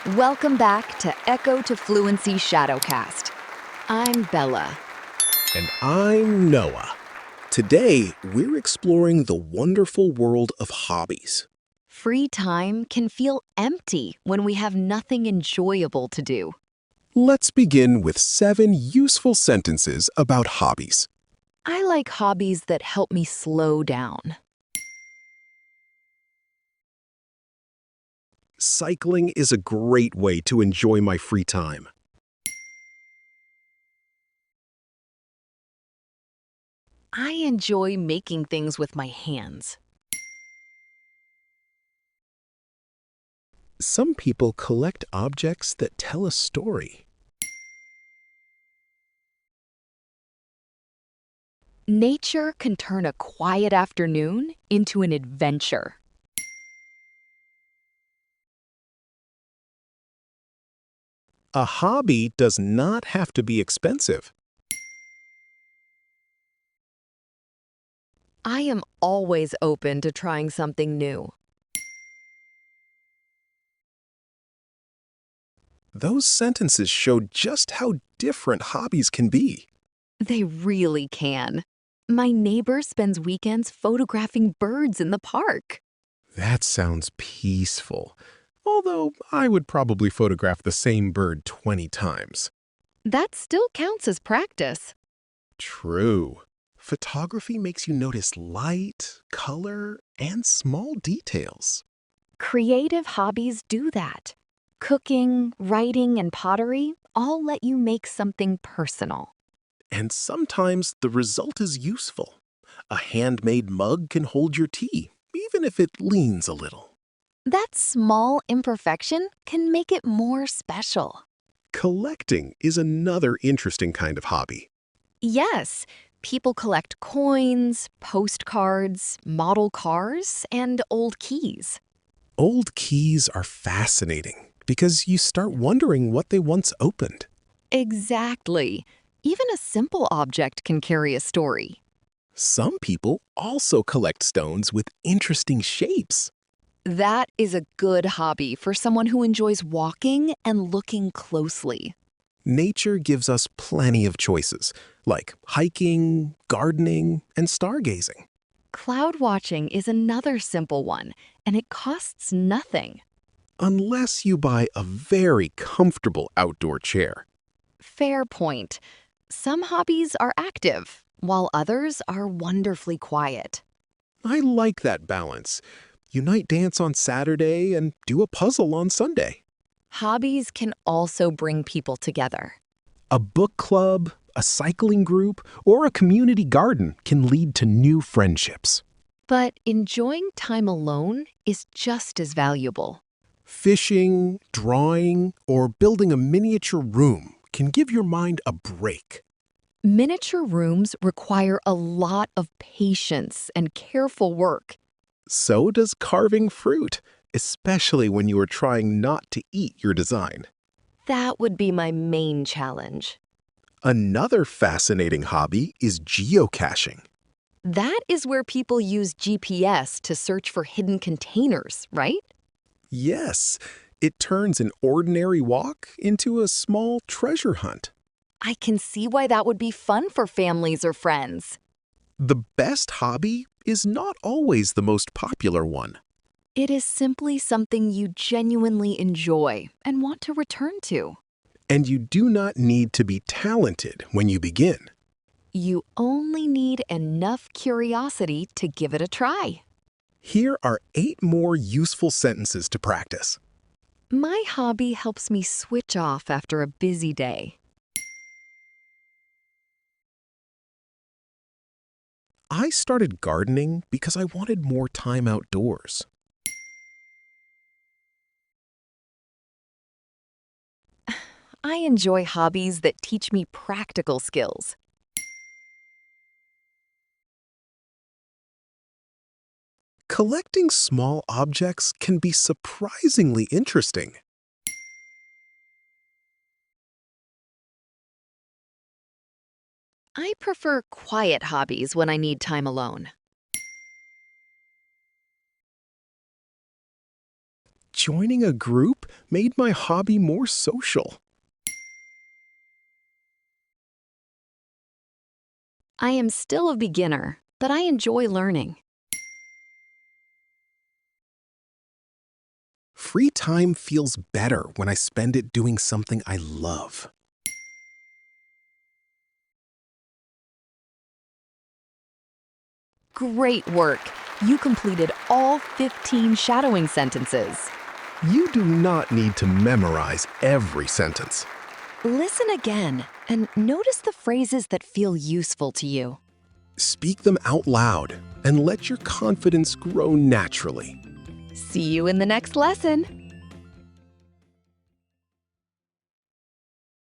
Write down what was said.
Welcome back to Echo to Fluency Shadowcast. I'm Bella. And I'm Noah. Today, we're exploring the wonderful world of hobbies. Free time can feel empty when we have nothing enjoyable to do. Let's begin with 7 useful sentences about hobbies. I like hobbies that help me slow down. Cycling is a great way to enjoy my free time. I enjoy making things with my hands. Some people collect objects that tell a story. Nature can turn a quiet afternoon into an adventure. A hobby does not have to be expensive. I am always open to trying something new. Those sentences show just how different hobbies can be. They really can. My neighbor spends weekends photographing birds in the park. That sounds peaceful. Although I would probably photograph the same bird 20 times. That still counts as practice. True. Photography makes you notice light, color, and small details. Creative hobbies do that. Cooking, writing, and pottery all let you make something personal. And sometimes the result is useful. A handmade mug can hold your tea, even if it leans a little. That small imperfection can make it more special. Collecting is another interesting kind of hobby. Yes, people collect coins, postcards, model cars, and old keys. Old keys are fascinating because you start wondering what they once opened. Exactly. Even a simple object can carry a story. Some people also collect stones with interesting shapes. That is a good hobby for someone who enjoys walking and looking closely. Nature gives us plenty of choices, like hiking, gardening, and stargazing. Cloud watching is another simple one, and it costs nothing. Unless you buy a very comfortable outdoor chair. Fair point. Some hobbies are active, while others are wonderfully quiet. I like that balance. You night dance on Saturday and do a puzzle on Sunday. Hobbies can also bring people together. A book club, a cycling group, or a community garden can lead to new friendships. But enjoying time alone is just as valuable. Fishing, drawing, or building a miniature room can give your mind a break. Miniature rooms require a lot of patience and careful work. So does carving fruit, especially when you are trying not to eat your design. That would be my main challenge. Another fascinating hobby is geocaching. That is where people use GPS to search for hidden containers, right? Yes, it turns an ordinary walk into a small treasure hunt. I can see why that would be fun for families or friends. The best hobby is not always the most popular one. It is simply something you genuinely enjoy and want to return to. And you do not need to be talented when you begin. You only need enough curiosity to give it a try. Here are 8 more useful sentences to practice. My hobby helps me switch off after a busy day. I started gardening because I wanted more time outdoors. I enjoy hobbies that teach me practical skills. Collecting small objects can be surprisingly interesting. I prefer quiet hobbies when I need time alone. Joining a group made my hobby more social. I am still a beginner, but I enjoy learning. Free time feels better when I spend it doing something I love. Great work! You completed all 15 shadowing sentences. You do not need to memorize every sentence. Listen again and notice the phrases that feel useful to you. Speak them out loud and let your confidence grow naturally. See you in the next lesson.